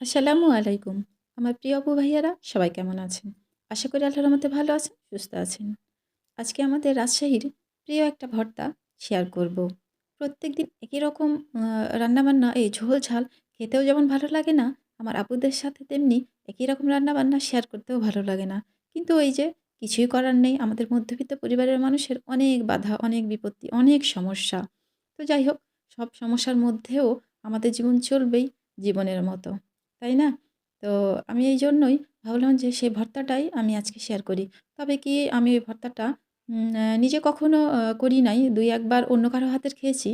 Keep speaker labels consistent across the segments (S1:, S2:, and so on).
S1: আসসালামু আলাইকুম। আমার প্রিয় আপু ভাইয়ারা সবাই কেমন আছেন? আশা করি আল্লাহর রহমতে ভালো আছেন, সুস্থ আছেন। আজকে আমাদের রাজশাহীর প্রিয় একটা ভর্তা শেয়ার করব। প্রত্যেকদিন একই রকম রান্নাবান্না এই ঝোল-ঝাল খেতেও যেমন ভালো লাগে না, আমার আপুদের সাথে তেমনি একই রকম রান্নাবান্না শেয়ার করতেও ভালো লাগে না। কিন্তু ওই যে কিছুই করার নেই, আমাদের মধ্যবিত্ত পরিবারের মানুষের অনেক বাধা, অনেক বিপত্তি, অনেক সমস্যা। তো যাই হোক, সব সমস্যার মধ্যেও আমাদের জীবন চলবেই জীবনের মতো। তাই না? তো আমি এইজন্যই ভাবলাম যে সেই ভর্তাটাই আমি আজকে শেয়ার করি। তবে কি আমি ওই ভর্তাটা নিজে কখনো করি নাই। ২-১ বার অন্য কারো হাতের খেয়েছি।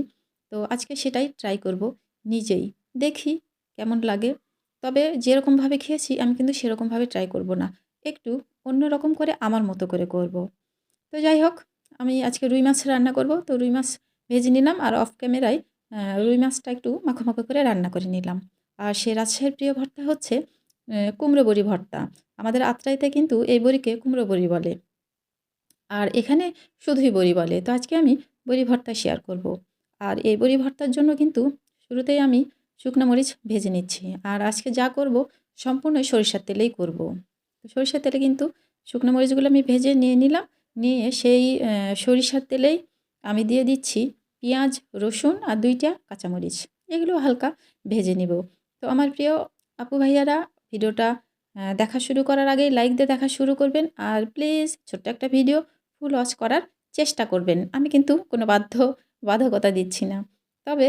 S1: তো আজকে সেটাই ট্রাই করব নিজেই। দেখি কেমন লাগে। তবে যেরকমভাবে খেয়েছি আমি কিন্তু সেরকমভাবে ট্রাই করব না। একটু অন্যরকম করে আমার মতো করে করব। তো যাই হোক, আমি আজকে রুই মাছ রান্না করব। তো রুই মাছ ভেজে নিলাম আর অফ ক্যামেরায় রুই মাছটা একটু মাখো, মাখো করে রান্না করে নিলাম। আর সে রাজশাহীর প্রিয় ভর্তা হচ্ছে কুমড়ো বড়ি ভর্তা। আমাদের আত্রাইতে কিন্তু এই বড়িকে কুমড়ো বড়ি বলে। আর এখানে শুধুই বড়ি বলে। তো আজকে আমি বড়ি ভর্তা শেয়ার করব। আর এই বড়ি ভর্তার জন্য কিন্তু শুরুতেই আমি শুকনো মরিচ ভেজে নিচ্ছি। আর আজকে যা করব সম্পূর্ণ সরিষার তেলেই করব। তো সরিষার তেলে কিন্তু শুকনো মরিচগুলো আমি ভেজে নিয়ে নিলাম। নিয়ে সেই সরিষার তেলেই আমি দিয়ে দিচ্ছি পেঁয়াজ, রসুন আর ২ টা কাঁচামরিচ। এগুলো হালকা ভেজে নিব। তো আমার প্রিয় আপু ভাইয়ারা ভিডিওটা দেখা শুরু করার আগেই লাইক দিয়ে দেখা শুরু করবেন। আর প্লিজ ছোট্ট একটা ভিডিও ফুল ওয়াচ করার চেষ্টা করবেন। আমি কিন্তু কোনো বাধকতা দিচ্ছি না। তবে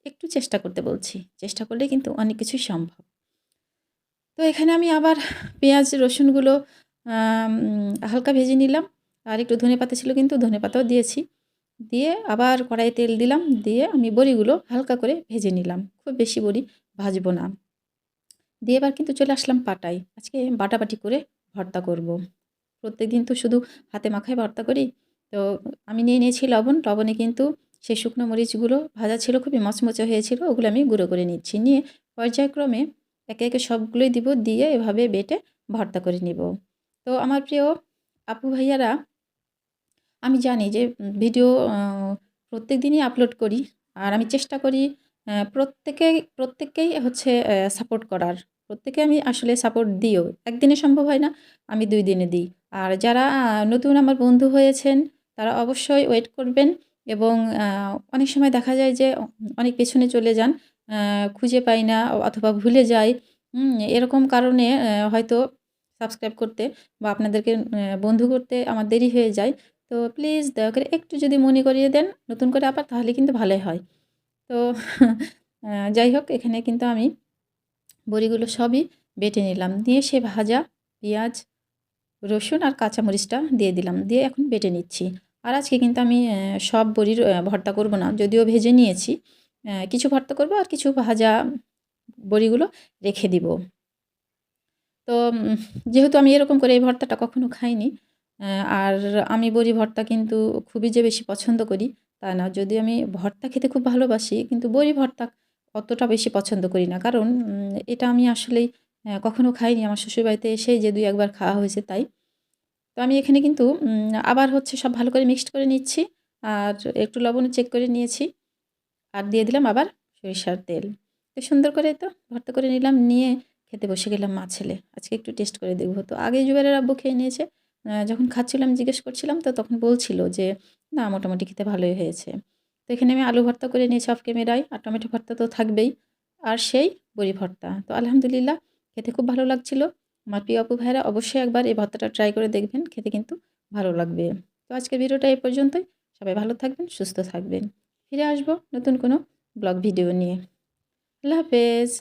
S1: একটু চেষ্টা করতে বলছি। চেষ্টা করলেই কিন্তু অনেক কিছুই সম্ভব। তো এখানে আমি আবার পেঁয়াজ, রসুনগুলো হালকা ভেজে নিলাম। আর একটু ধনেপাতা ছিল কিন্তু ধনেপাতাও দিয়েছি। দিয়ে আবার কড়াইয়ে তেল দিলাম। দিয়ে আমি বড়িগুলো হালকা করে ভেজে নিলাম। খুব বেশি বড়ি ভাজবো না। দিয়ে এবার কিন্তু চলে আসলাম পাটায়। আজকে বাটাবাটি করে ভর্তা করব। প্রত্যেকদিন তো শুধু হাতে মাখায় ভর্তা করি। তো আমি নিয়ে নিয়েছি লবণ। লবণে কিন্তু সেই শুকনো মরিচগুলো ভাজা ছিল, খুবই মচমচে হয়েছিল। ওগুলো আমি গুঁড়ো করে নিচ্ছি। নিয়ে পর্যায়ক্রমে একে, একে সবগুলোই দিব। দিয়ে এভাবে বেটে ভর্তা করে নিব। তো আমার প্রিয় আপু ভাইয়ারা, আমি জানি যে ভিডিও প্রত্যেকদিনই আপলোড করি। আর আমি চেষ্টা করি প্রত্যেককেই হচ্ছে সাপোর্ট করার। প্রত্যেকে আমি আসলে সাপোর্ট দিও। একদিনে সম্ভব হয় না, আমি ২ দিনে দিই। আর যারা নতুন আমার বন্ধু হয়েছেন, তারা অবশ্যই ওয়েট করবেন এবং অনেক সময় দেখা যায় যে অনেক পেছনে চলে যান। খুঁজে পাই না অথবা ভুলে যাই। এরকম কারণে হয়তো সাবস্ক্রাইব করতে বা আপনাদেরকে বন্ধু করতে আমার দেরি হয়ে যায়। তো প্লিজ দয়া করে একটু যদি মনে করিয়ে দেন নতুন করে আবার, তাহলে কিন্তু ভালোই হয়। তো যাই হোক, এখানে কিন্তু আমি বড়িগুলো সবই বেটে নিলাম। দিয়ে সে ভাজা পেঁয়াজ, রসুন আর কাঁচামরিচটা দিয়ে দিলাম। দিয়ে এখন বেটে নিচ্ছি। আর আজকে কিন্তু আমি সব বড়ির ভর্তা করব না। যদিও ভেজে নিয়েছি। কিছু ভর্তা করব আর কিছু ভাজা বড়িগুলো রেখে দিব। তো যেহেতু আমি এরকম করে এই ভর্তাটা কখনো খাইনি, আর আমি বড়ি ভর্তা কিন্তু খুবই যে বেশি পছন্দ করি তা না। যদিও আমি ভর্তা খেতে খুব ভালোবাসি, কিন্তু বড়ি ভর্তা অতটা বেশি পছন্দ করি না। কারণ এটা আমি আসলেই কখনো খাইনি। আমার শ্বশুরবাড়িতে এসেই যে ২-১ বার খাওয়া হয়েছে তাই। তো আমি এখানে কিন্তু আবার হচ্ছে সব ভালো করে মিক্সড করে নিচ্ছি। আর একটু লবণও চেক করে নিয়েছি। আর দিয়ে দিলাম আবার সরিষার তেল। তো সুন্দর করে তো ভর্তা করে নিলাম। নিয়ে খেতে বসে গেলাম মা ছেলে। আজকে একটু টেস্ট করে দেখব। তো আগে জুবাইরের আব্বু খেয়ে নিয়েছে। যখন খাচ্ছিলাম জিজ্ঞেস করছিলাম, তো তখন বলছিল যে, "না, মোটামুটি খেতে ভালোই হয়েছে।" তো এখানে আমি আলু ভর্তা করে নিয়েছি অফ ক্যামেরায়। আর টমেটো ভর্তা তো থাকবেই। আর সেই বড়ি ভর্তা। তো আলহামদুলিল্লাহ খেতে খুব ভালো লাগছিল। আমার প্রিয় আপু ভাইয়েরা অবশ্যই একবার এই ভর্তাটা ট্রাই করে দেখবেন। খেতে কিন্তু ভালো লাগবে। তো আজকের ভিডিওটা এই পর্যন্তই। সবাই ভালো থাকবেন, সুস্থ থাকবেন। ফিরে আসবো নতুন কোনো ব্লগ ভিডিও নিয়ে। আল্লাহ হাফেজ।